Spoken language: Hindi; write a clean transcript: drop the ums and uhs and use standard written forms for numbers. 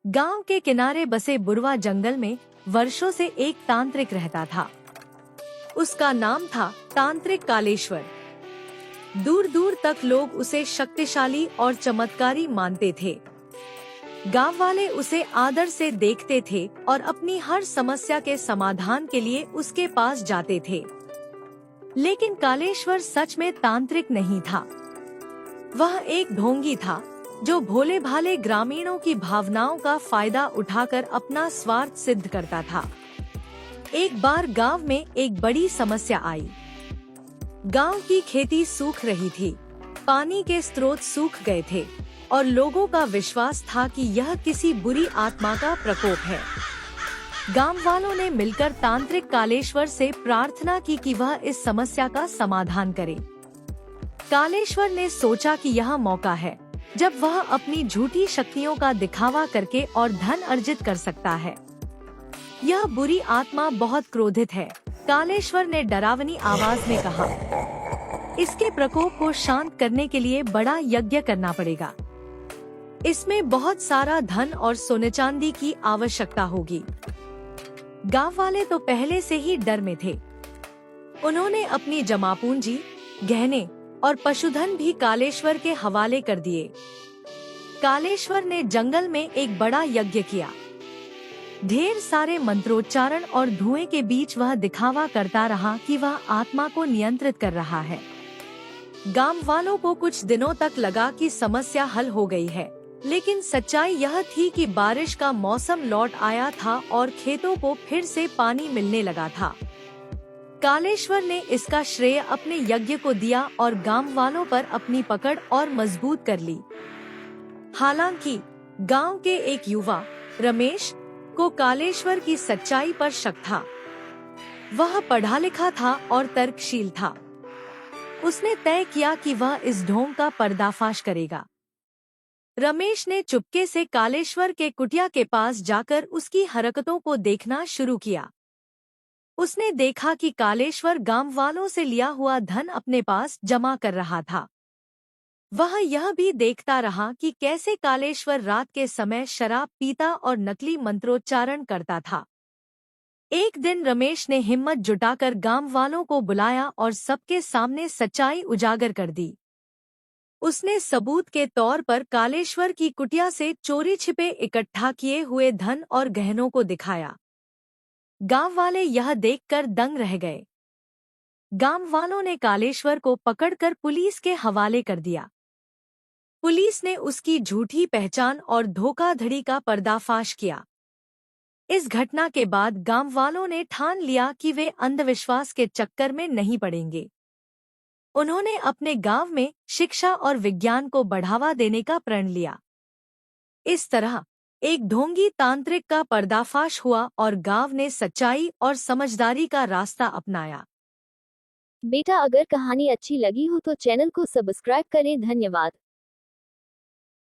गांव के किनारे बसे बुरवा जंगल में वर्षों से एक तांत्रिक रहता था। उसका नाम था तांत्रिक कालेश्वर। दूर दूर तक लोग उसे शक्तिशाली और चमत्कारी मानते थे। गांव वाले उसे आदर से देखते थे और अपनी हर समस्या के समाधान के लिए उसके पास जाते थे। लेकिन कालेश्वर सच में तांत्रिक नहीं था। वह एक ढोंगी था जो भोले भाले ग्रामीणों की भावनाओं का फायदा उठाकर अपना स्वार्थ सिद्ध करता था। एक बार गांव में एक बड़ी समस्या आई। गांव की खेती सूख रही थी, पानी के स्रोत सूख गए थे और लोगों का विश्वास था कि यह किसी बुरी आत्मा का प्रकोप है। गांव वालों ने मिलकर तांत्रिक कालेश्वर से प्रार्थना की कि वह इस समस्या का समाधान करे। कालेश्वर ने सोचा कि यह मौका है जब वह अपनी झूठी शक्तियों का दिखावा करके और धन अर्जित कर सकता है। यह बुरी आत्मा बहुत क्रोधित है, कालेश्वर ने डरावनी आवाज में कहा। इसके प्रकोप को शांत करने के लिए बड़ा यज्ञ करना पड़ेगा। इसमें बहुत सारा धन और सोने चांदी की आवश्यकता होगी। गांव वाले तो पहले से ही डर में थे। उन्होंने अपनी जमा पूंजी, गहने और पशुधन भी कालेश्वर के हवाले कर दिए। कालेश्वर ने जंगल में एक बड़ा यज्ञ किया। ढेर सारे मंत्रोच्चारण और धुएं के बीच वह दिखावा करता रहा कि वह आत्मा को नियंत्रित कर रहा है। गांव वालों को कुछ दिनों तक लगा कि समस्या हल हो गई है, लेकिन सच्चाई यह थी कि बारिश का मौसम लौट आया था और खेतों को फिर से पानी मिलने लगा था। कालेश्वर ने इसका श्रेय अपने यज्ञ को दिया और गांव वालों पर अपनी पकड़ और मजबूत कर ली। हालांकि गांव के एक युवा रमेश को कालेश्वर की सच्चाई पर शक था। वह पढ़ा लिखा था और तर्कशील था। उसने तय किया कि वह इस ढोंग का पर्दाफाश करेगा। रमेश ने चुपके से कालेश्वर के कुटिया के पास जाकर उसकी हरकतों को देखना शुरू किया। उसने देखा कि कालेश्वर गांव वालों से लिया हुआ धन अपने पास जमा कर रहा था। वह यह भी देखता रहा कि कैसे कालेश्वर रात के समय शराब पीता और नकली मंत्रोच्चारण करता था। एक दिन रमेश ने हिम्मत जुटाकर गांव वालों को बुलाया और सबके सामने सच्चाई उजागर कर दी। उसने सबूत के तौर पर कालेश्वर की कुटिया से चोरी छिपे इकट्ठा किए हुए धन और गहनों को दिखाया। गांव वाले यह देखकर दंग रह गए। गांव वालों ने कालेश्वर को पकड़कर पुलिस के हवाले कर दिया। पुलिस ने उसकी झूठी पहचान और धोखाधड़ी का पर्दाफाश किया। इस घटना के बाद गांव वालों ने ठान लिया कि वे अंधविश्वास के चक्कर में नहीं पड़ेंगे। उन्होंने अपने गांव में शिक्षा और विज्ञान को बढ़ावा देने का प्रण लिया। इस तरह एक ढोंगी तांत्रिक का पर्दाफाश हुआ और गांव ने सच्चाई और समझदारी का रास्ता अपनाया। बेटा, अगर कहानी अच्छी लगी हो तो चैनल को सब्सक्राइब करें। धन्यवाद।